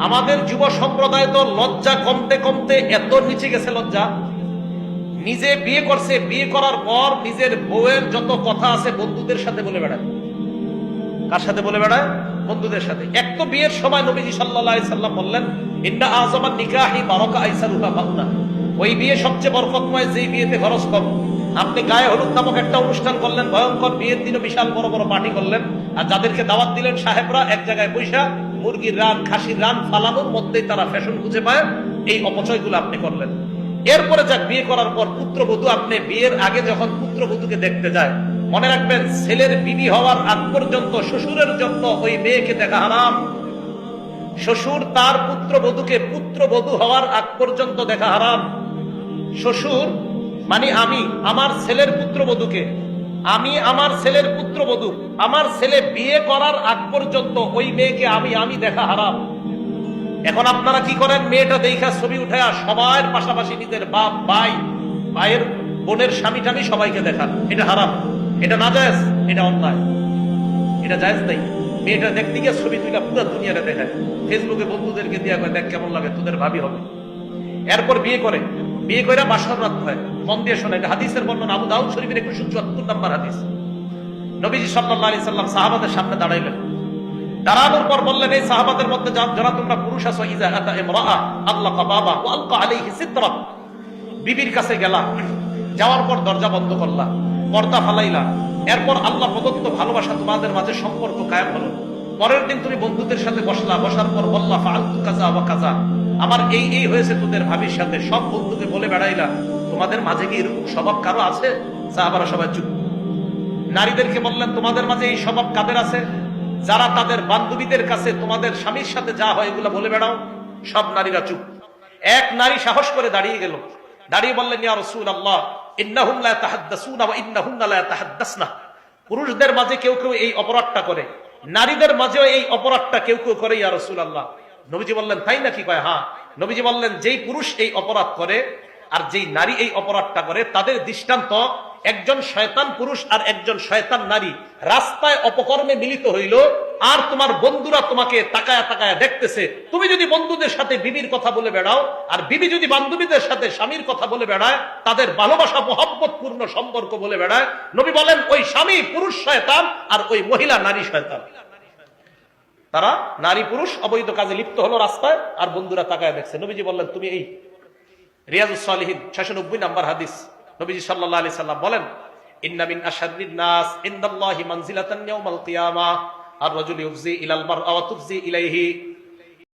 আমাদের যুব সম্প্রদায় তো লজ্জা কমতে কমতে এত নিচে গেছে, লজ্জা নিজে বিয়ে করছে, বিয়ে করার পর নিজের বউয়ের যত কথা আছে বন্ধুদের সাথে বলে বেড়ায়। কার সাথে বলে বেড়ায়? বন্ধুদের সাথে। এক তো বিয়ের সময় নবীজি সাল্লাল্লাহু আলাইহি সাল্লাম বললেন, ইন্না আযমান নিকাহি বারাকা আইসারুহা মাউনা, ওই বিয়ে সবচেয়ে বরকতময় যেই বিয়েতে খরচ কম। আপনি গায়ে হলুদ নামক একটা অনুষ্ঠান করলেন, ভয়ঙ্কর, বিয়ের দিনও বিশাল বড় বড় পার্টি করলেন, আর যাদেরকে দাওয়াত দিলেন সাহেবরা এক জায়গায় বৈশা মুরগির রান, খাসির রান ফালানোর মধ্যেই তারা ফ্যাশন খুঁজে পায়। এই অপচয়গুলো আপনি করলেন। এরপরে যাক, বিয়ে করার পর পুত্রবধূ, আপনি বিয়ের আগে যখন পুত্রবধূকে দেখতে যায়, মনে রাখবেন ছেলের বিবি হওয়ার আগ পর্যন্ত শ্বশুরের জন্য ওই মেয়েকে দেখা হারাম। শ্বশুর তার পুত্রবধূকে পুত্রবধূ হওয়ার আগ পর্যন্ত দেখা হারাম। শ্বশুর মানে আমি আমার ছেলের পুত্রবধূকে, আমি আমার ছেলের পুত্রবধূ, আমার ছেলে বিয়ে করার আগ পর্যন্ত ওই মেয়েকে আমি দেখা হারাম। এখন আপনারা কি করেন? মেয়েটা দেখা ছবি উঠায়া সবার পাশাপাশি নিজের বাপ, ভাই, ভাইয়ের বোনের স্বামী টামি সবাইকে দেখান। এটা হারাম, এটা নাজায়েজ, এটা অন্যায়, এটা জায়েজ নাই। মেয়েটা দেখতে গিয়ে ছবি তুলে পুরো দুনিয়ারে দেখায়, ফেসবুকে বন্ধুদেরকে দিয়া দেখ কেমন লাগে, তোদের ভাবি হবে। এরপর বিয়ে করে, বিয়ে করে বাসর রাত হয়। মন দিয়ে শোনেন, হাদিসের বর্ণনা আবু দাউদ শরীফের 174 নম্বর হাদিস। নবীজি সাল্লাল্লাহু আলাইহি সাল্লাম সাহাবাদের সামনে দাঁড়াইলেন। দাঁড়ানোর পর বললেন, এই সাহাবাদের মধ্যে যারা তোমরা পুরুষ আছো, ইজা আতা ইমরাআ আল্লাকা বাবা ওয়া আলকা আলাইহি সিতরা, বিবির কাছে গেলা, যাওয়ার পর দরজা বন্ধ করলা, পর্দা ফালাইলা, এরপর আল্লাহ প্রদত্ত ভালোবাসা তোমাদের মাঝে সম্পর্ক কায়েম হলো। পরের দিন তুমি বন্ধুদের সাথে বসলা, বসার পর বললা ফাআলতু কাযা ওয়া কাযা, আমার এই হয়েছে তোদের ভাবির সাথে। সব বন্ধুকে বলে বেড়াইলা। তোমাদের মাঝে কি এরকম স্বভাব কারো আছে? সাহাবারা সবাই চুপ। নারীদেরকে বললেন, তোমাদের মাঝে এই স্বভাব কাদের আছে? যারা তাদের বান্ধবীদের কাছে তোমাদের স্বামীর সাথে যা হয় এগুলা বলে বেড়াও। সব নারীরা চুপ। এক নারী সাহস করে দাঁড়িয়ে গেল, দাঁড়িয়ে বললেন, ইয়া রাসূলুল্লাহ, ইন্নাহুম লা ইয়াতাহাদ্দাসুনা ওয়া ইন্নাহুন্না লা ইয়াতাহাদ্দাসনা, পুরুষদের মাঝে কেউ কেউ এই অপরাধটা করে, নারীদের মাঝেও এই অপরাধটা কেউ কেউ করে ইয়া রাসূলুল্লাহ। নবীজি বললেন, তাই নাকি? কয় হ্যাঁ। নবীজি বললেন, যেই পুরুষ এই অপরাধ করে আর যেই নারী এই অপরাধটা করে, তাদের দৃষ্টান্ত একজন শয়তান পুরুষ আর একজন শয়তান নারী রাস্তায় অপকর্মে মিলিত হইল, আর তোমার বন্ধুরা তোমাকে তাকায়া তাকায়া দেখতেছে। তুমি যদি বন্ধুদের সাথে বিবির কথা বলে বেড়াও, আর বিবি যদি বান্ধবীদের সাথে স্বামীর কথা বলে বেড়ায়, তাদের ভালোবাসা মহব্বত পূর্ণ সম্পর্ক বলে বেড়ায়, নবী বলেন ওই স্বামী পুরুষ শয়তান আর ওই মহিলা নারী শয়তান। তারা নারী পুরুষ অবৈধ কাজে লিপ্ত হলো রাস্তায়, আর বন্ধুরা তাকায় দেখছে। নবীজি বললেন, তুমি এই রিয়াজুস সালিহিন 690 নম্বর হাদিস, নবীজি সাল্লাল্লাহু আলাইহি সাল্লাম বলেন, ইন্না মিন আশাররিন নাস ইনদাল্লাহি মানজিলাতান ইয়াউমাল কিয়ামাহ আর রাজুল ইউফজি ইলাল মারআ ওয়া তুফজি ইলাইহি